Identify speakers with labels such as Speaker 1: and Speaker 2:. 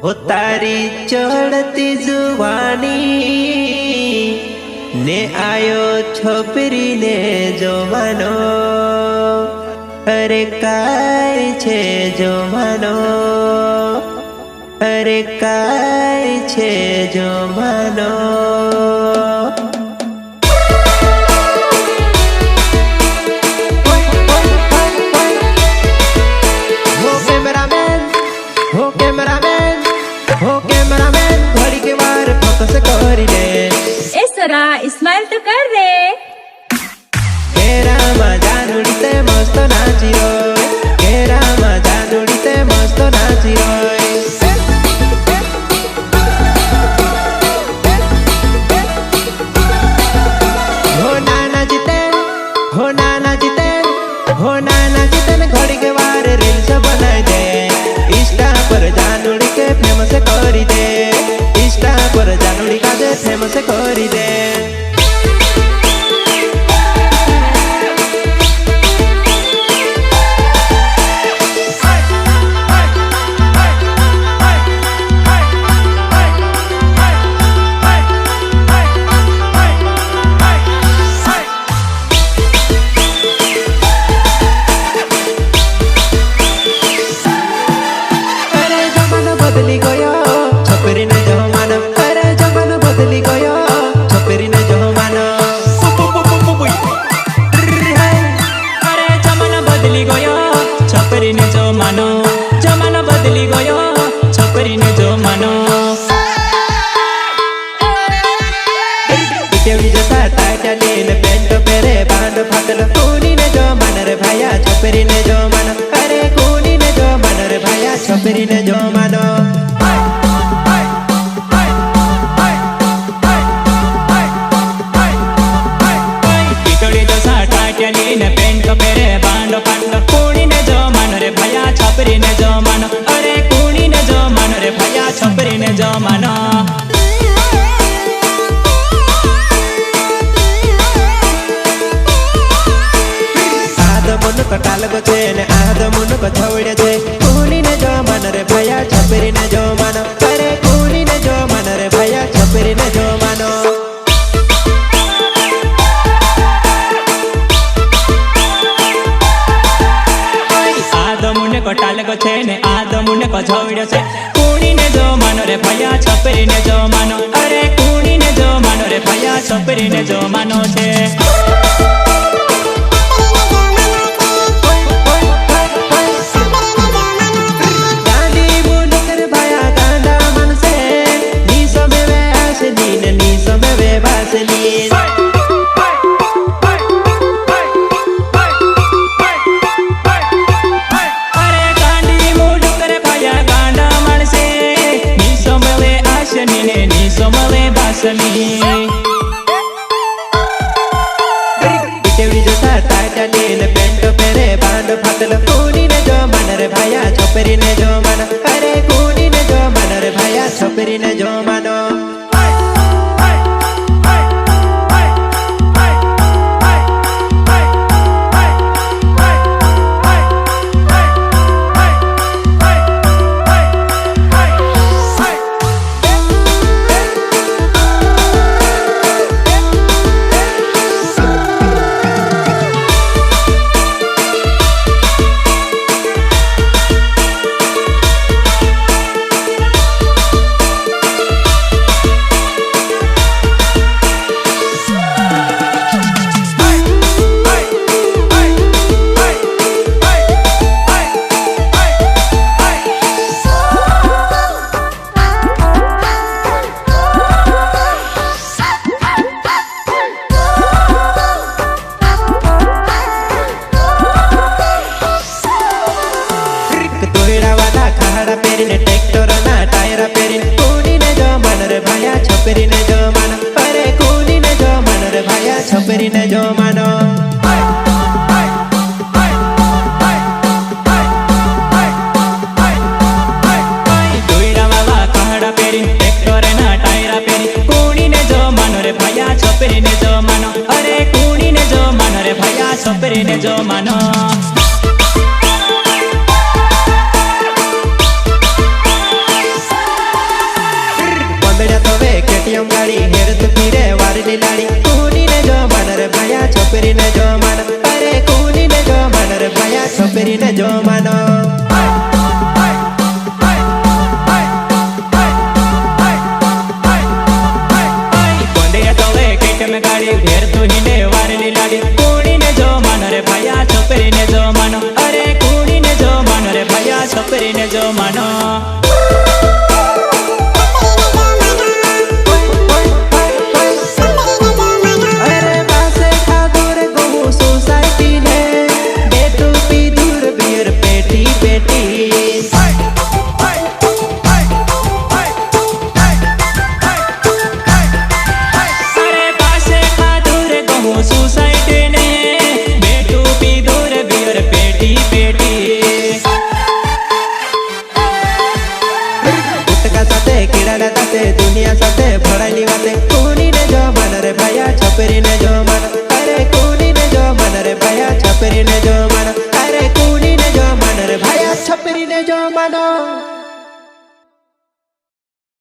Speaker 1: हो तारी चढ़ती जुवानी ने आयो छोपरी ने जमानो। अरे काय छे जमानो, अरे काय छे जमानो। घड़ी के बार फोकस करी दे।
Speaker 2: ए सरा स्माइल तो कर रे।
Speaker 1: केरा मजा नुड़ीते मस्त नाची रोय, केरा मजा नुड़ीते मस्त नाची रोय। हो नाना जीते, हो नाना जीते, हो नाना जीते ने घड़ी के बार रील्स बनाई दे। इंस्टा पर जानुड़ी के फेमस करी दे, इंस्टा पर जानुड़ी का दे फेमस करी दे। बदली गयो छोकरी ने जमानो, अरे जमानो बदली गयो छोकरी ने जमानो।
Speaker 3: अरे जमानो बदली गयो छोकरी ने जमानो, जमानो बदली गयो छोकरी ने जमानो।
Speaker 1: देवी जैसा टाइटा नील पेंट पेरे बांध फाटल। कूनी ने जमानो रे भाया छोकरी ने जमानो, अरे कूनी ने जमानो रे भाया छोकरी ने जमानो।
Speaker 3: पेंट पेरे बांड फाटल। कूनी ने जमानो रे भाया छोकरी ने जमानो, अरे कूनी ने जमानो रे भाया छोकरी ने जमानो।
Speaker 1: आदमुन कटाल गो छे ने आदमुन को छवड़े छे। कूनी ने जमानो रे भाया छोकरी ने जमानो, अरे कूनी ने जमानो रे भाया छोकरी ने जमानो।
Speaker 3: आदमुने कटाल गो छे ने आदमुने को छवड़े छे। कूनी ने जमानो रे भाया छोकरी ने जमानो, अरे कूनी ने जमानो रे भाया छोकरी ने जमानो छे।
Speaker 1: देवी जैसा टाइटा नील पेंट पेरे बांध फाटल। कूनी ने जमानो रे भाया छोकरी ने जमानो, अरे कूनी ने जमानो रे भाया छोकरी ने जमानो। ट्रैक्टर ना टायर पेरिन। कूनी ने जमानो रे भाया छोकरी ने जमानो, अरे कूनी ने जमानो रे भाया छोकरी ने जमानो।
Speaker 3: दुईरा बाबा कहड़ा पेरिन ट्रैक्टर ना टायर पेरिन। कूनी ने जमानो रे भाया छोकरी ने जमानो, अरे कूनी ने जमानो रे भाया छोकरी ने जमानो।
Speaker 1: છોપરીને જો માનો.
Speaker 3: કોંડિયા તોવે કેટમ ગાડી ઘેર તુહીને વારેલી લાડી કુણીને જો માનો રે ભયા છોપરીને જો માનો અરે કુણીને જો માનો રે ભયા છોપરીને જો માનો.
Speaker 1: અરે પાસે ખાધું રે ગહું સોસાયટી ને બેઠું પીધું રે બિયર પેટી પેટી.
Speaker 3: અરે પાસે ખાધું રે કહું સોસાયટી ને બેઠું પીધું રે બિયર પેટી પેટી.
Speaker 1: ગુટકા સાથે કીડાના સાથે દુનિયા સાથે ભળાયેલી વાતે